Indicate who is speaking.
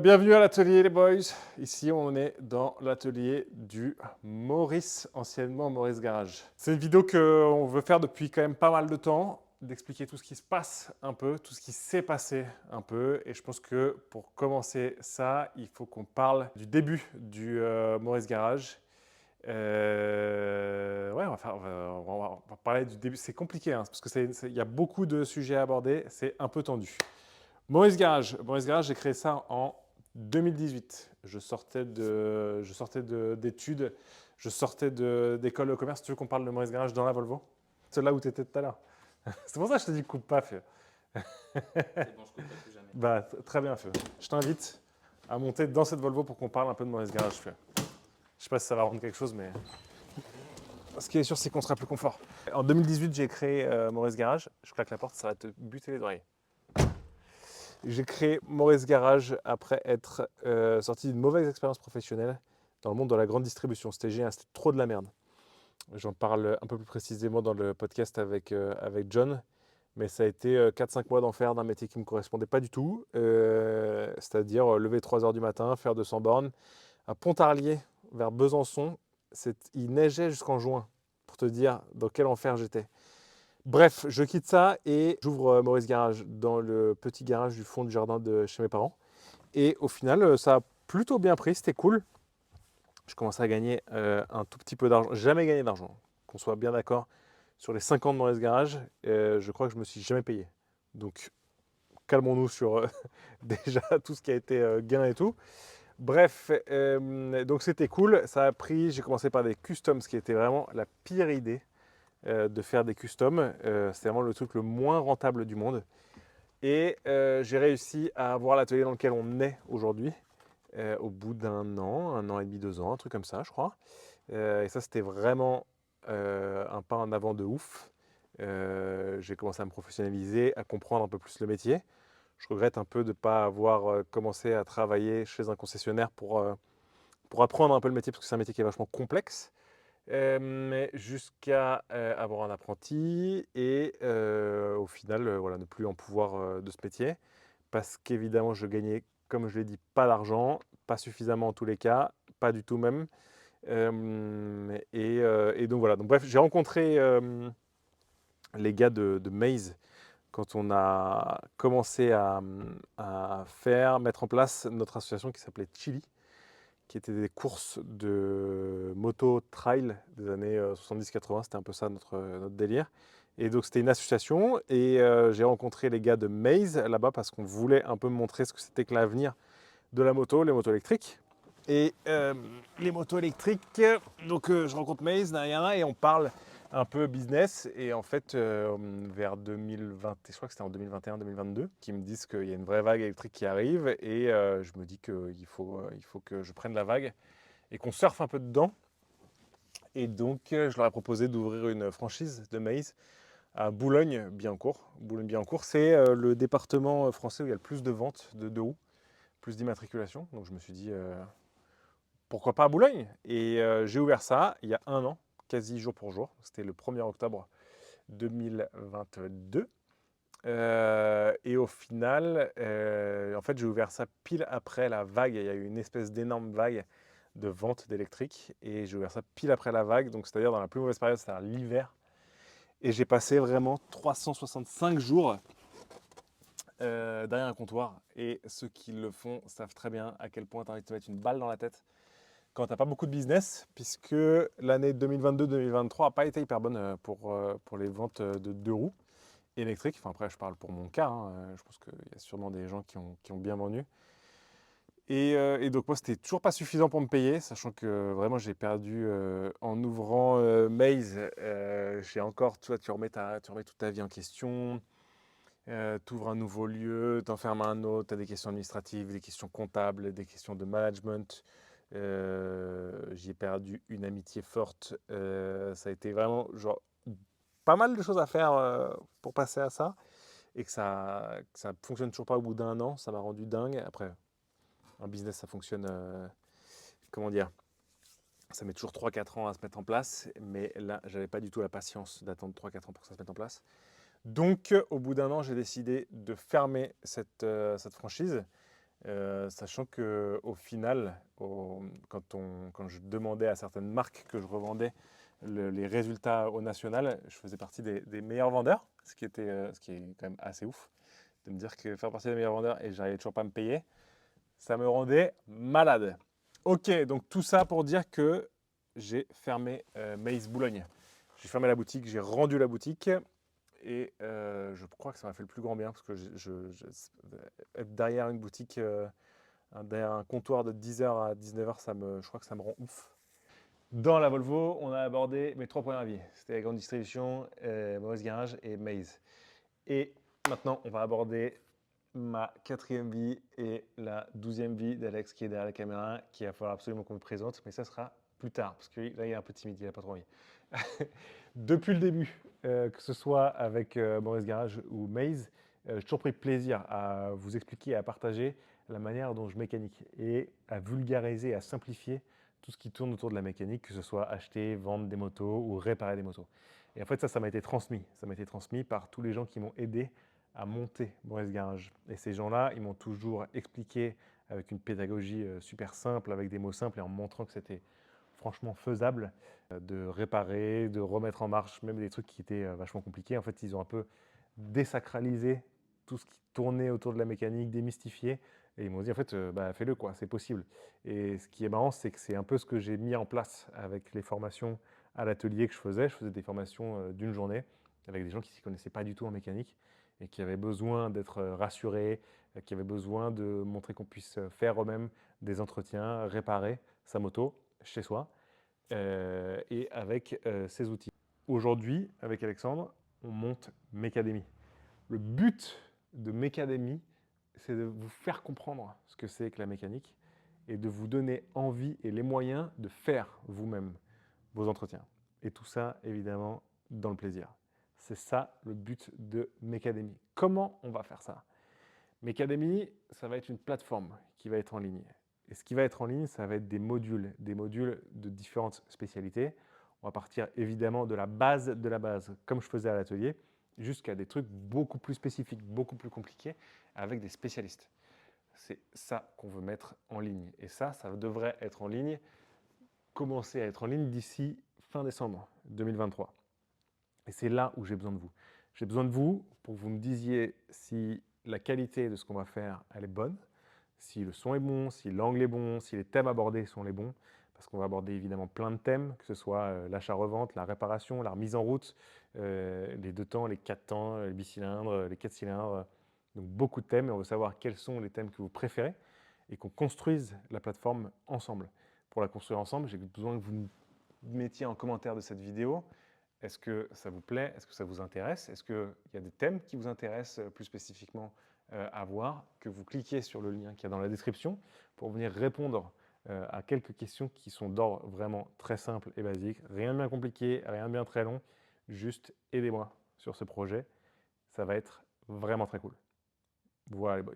Speaker 1: Bienvenue à l'atelier les boys. Ici on est dans l'atelier du Maurice, anciennement Maurice Garage. C'est une vidéo qu'on veut faire depuis quand même pas mal de temps, d'expliquer tout ce qui se passe un peu, tout ce qui s'est passé un peu. Et je pense que pour commencer ça, il faut qu'on parle du début du Maurice Garage. Ouais, on va parler du début. C'est compliqué hein, parce que il y a beaucoup de sujets à aborder, c'est un peu tendu. Maurice Garage. Maurice Garage, j'ai créé ça en 2018. D'études, je sortais d'école de commerce. Tu veux qu'on parle de Maurice Garage dans la Volvo? C'est là où tu étais tout à l'heure. C'est pour ça que je te dis coupe pas, feu.
Speaker 2: C'est bon, je couperai plus jamais.
Speaker 1: Bah, très bien, feu. Je t'invite à monter dans cette Volvo pour qu'on parle un peu de Maurice Garage, feu. Je sais pas si ça va rendre quelque chose, mais ce qui est sûr, c'est qu'on sera plus confort. En 2018, j'ai créé Maurice Garage. Je claque la porte, ça va te buter les oreilles. J'ai créé Maurice Garage après être sorti d'une mauvaise expérience professionnelle dans le monde de la grande distribution. C'était génial, c'était trop de la merde. J'en parle un peu plus précisément dans le podcast avec John. Mais ça a été 4-5 mois d'enfer d'un métier qui ne me correspondait pas du tout. C'est-à-dire lever 3 heures du matin, faire 200 bornes. À Pontarlier, vers Besançon, il neigeait jusqu'en juin, pour te dire dans quel enfer j'étais. Bref, je quitte ça et j'ouvre Maurice Garage dans le petit garage du fond du jardin de chez mes parents. Et au final, ça a plutôt bien pris, c'était cool. Je commençais à gagner un tout petit peu d'argent. Jamais gagné d'argent, qu'on soit bien d'accord. Sur les 5 ans de Maurice Garage, je crois que je me suis jamais payé. Donc, calmons-nous sur déjà tout ce qui a été gain et tout. Bref, donc c'était cool. Ça a pris, j'ai commencé par des customs, ce qui était vraiment la pire idée de faire des customs. C'était vraiment le truc le moins rentable du monde. Et j'ai réussi à avoir l'atelier dans lequel on est aujourd'hui, au bout d'un an et demi, 2 ans, un truc comme ça, je crois. Et ça, c'était vraiment un pas en avant de ouf. J'ai commencé à me professionnaliser, à comprendre un peu plus le métier. Je regrette un peu de ne pas avoir commencé à travailler chez un concessionnaire pour apprendre un peu le métier, parce que c'est un métier qui est vachement complexe. Mais jusqu'à avoir un apprenti et au final, voilà, ne plus en pouvoir de ce métier. Parce qu'évidemment, je gagnais, comme je l'ai dit, pas d'argent, pas suffisamment en tous les cas, pas du tout même. Et donc voilà. Donc, bref, j'ai rencontré les gars de Maze quand on a commencé à mettre en place notre association qui s'appelait Chili, qui étaient des courses de moto trail des années 70-80. C'était un peu ça notre délire. Et donc c'était une association et j'ai rencontré les gars de Maze là-bas parce qu'on voulait un peu montrer ce que c'était que l'avenir de la moto, les motos électriques. Et les motos électriques, donc je rencontre Maze, Nayana, et on parle un peu business. Et en fait, vers 2020, je crois que c'était en 2021-2022, qui me disent qu'il y a une vraie vague électrique qui arrive. Et je me dis qu'il faut que je prenne la vague et qu'on surfe un peu dedans. Et donc, je leur ai proposé d'ouvrir une franchise de Maze à Boulogne-Billancourt. Boulogne-Billancourt, c'est le département français où il y a le plus de ventes de deux roues, plus d'immatriculation. Donc je me suis dit, pourquoi pas à Boulogne? Et j'ai ouvert ça il y a un an, quasi jour pour jour. C'était le 1er octobre 2022. Et au final, en fait, j'ai ouvert ça pile après la vague. Il y a eu une espèce d'énorme vague de vente d'électrique. Et j'ai ouvert ça pile après la vague, donc c'est-à-dire dans la plus mauvaise période, c'est-à-dire l'hiver. Et j'ai passé vraiment 365 jours derrière un comptoir. Et ceux qui le font savent très bien à quel point tu as envie de te mettre une balle dans la tête quand tu n'as pas beaucoup de business, puisque l'année 2022-2023 n'a pas été hyper bonne pour les ventes de deux roues électriques. Enfin, après, je parle pour mon cas. Je pense qu'il y a sûrement des gens qui ont bien vendu. Et donc, moi, c'était toujours pas suffisant pour me payer, sachant que vraiment, j'ai perdu en ouvrant Maze. J'ai encore, tu remets toute ta vie en question. Tu ouvres un nouveau lieu, tu enfermes un autre, tu as des questions administratives, des questions comptables, des questions de management. J'ai perdu une amitié forte. Ça a été vraiment genre pas mal de choses à faire pour passer à ça. Et que ça fonctionne toujours pas au bout d'un an, ça m'a rendu dingue. Après, un business, ça fonctionne, comment dire, ça met toujours 3-4 ans à se mettre en place. Mais là, j'avais pas du tout la patience d'attendre 3-4 ans pour que ça se mette en place. Donc, au bout d'un an, j'ai décidé de fermer cette franchise. Sachant qu'au final, quand je demandais à certaines marques que je revendais les résultats au national, je faisais partie des meilleurs vendeurs, ce qui est quand même assez ouf, de me dire que faire partie des meilleurs vendeurs et j'arrivais toujours pas à me payer, ça me rendait malade. Ok, donc tout ça pour dire que j'ai fermé Maze Boulogne. J'ai fermé la boutique, j'ai rendu la boutique et je crois que ça m'a fait le plus grand bien parce que être derrière une boutique, derrière un comptoir de 10h à 19h, je crois que ça me rend ouf. Dans la Volvo, on a abordé mes 3 premières vies. C'était la grande distribution, Maurice Garage et Maze. Et maintenant, on va aborder ma 4e vie et la 12e vie d'Alex qui est derrière la caméra, qu'il va falloir absolument qu'on me présente, mais ça sera plus tard, parce que là, il est un peu timide, il n'a pas trop envie. Depuis le début, que ce soit avec Maurice Garage ou Maze, j'ai toujours pris plaisir à vous expliquer et à partager la manière dont je mécanique et à vulgariser, à simplifier tout ce qui tourne autour de la mécanique, que ce soit acheter, vendre des motos ou réparer des motos. Et en fait, ça m'a été transmis. Ça m'a été transmis par tous les gens qui m'ont aidé à monter Maurice Garage. Et ces gens-là, ils m'ont toujours expliqué avec une pédagogie super simple, avec des mots simples et en montrant que c'était franchement faisable de réparer, de remettre en marche même des trucs qui étaient vachement compliqués. En fait, ils ont un peu désacralisé tout ce qui tournait autour de la mécanique, démystifié. Et ils m'ont dit, en fait, fais-le, quoi, c'est possible. Et ce qui est marrant, c'est que c'est un peu ce que j'ai mis en place avec les formations à l'atelier que je faisais. Je faisais des formations d'une journée avec des gens qui ne s'y connaissaient pas du tout en mécanique et qui avaient besoin d'être rassurés, qui avaient besoin de montrer qu'on puisse faire eux-mêmes des entretiens, réparer sa moto chez soi et avec ces outils. Aujourd'hui, avec Alexandre, on monte Mecademy. Le but de Mecademy, c'est de vous faire comprendre ce que c'est que la mécanique et de vous donner envie et les moyens de faire vous-même vos entretiens. Et tout ça, évidemment, dans le plaisir. C'est ça le but de Mecademy. Comment on va faire ça? Mecademy, ça va être une plateforme qui va être en ligne. Et ce qui va être en ligne, ça va être des modules de différentes spécialités. On va partir évidemment de la base, comme je faisais à l'atelier, jusqu'à des trucs beaucoup plus spécifiques, beaucoup plus compliqués, avec des spécialistes. C'est ça qu'on veut mettre en ligne. Et ça devrait être en ligne, commencer à être en ligne d'ici fin décembre 2023. Et c'est là où j'ai besoin de vous. J'ai besoin de vous pour que vous me disiez si la qualité de ce qu'on va faire, elle est bonne, si le son est bon, si l'angle est bon, si les thèmes abordés sont les bons, parce qu'on va aborder évidemment plein de thèmes, que ce soit l'achat-revente, la réparation, la remise en route, les 2 temps, les 4 temps, les bicylindres, les 4 cylindres, donc beaucoup de thèmes, et on veut savoir quels sont les thèmes que vous préférez, et qu'on construise la plateforme ensemble. Pour la construire ensemble, j'ai besoin que vous me mettiez en commentaire de cette vidéo. Est-ce que ça vous plaît? Est-ce que ça vous intéresse? Est-ce qu'il y a des thèmes qui vous intéressent plus spécifiquement à voir? Que vous cliquiez sur le lien qu'il y a dans la description pour venir répondre à quelques questions qui sont d'ordre vraiment très simple et basique. Rien de bien compliqué, rien de bien très long. Juste aidez-moi sur ce projet. Ça va être vraiment très cool. Voilà les boys.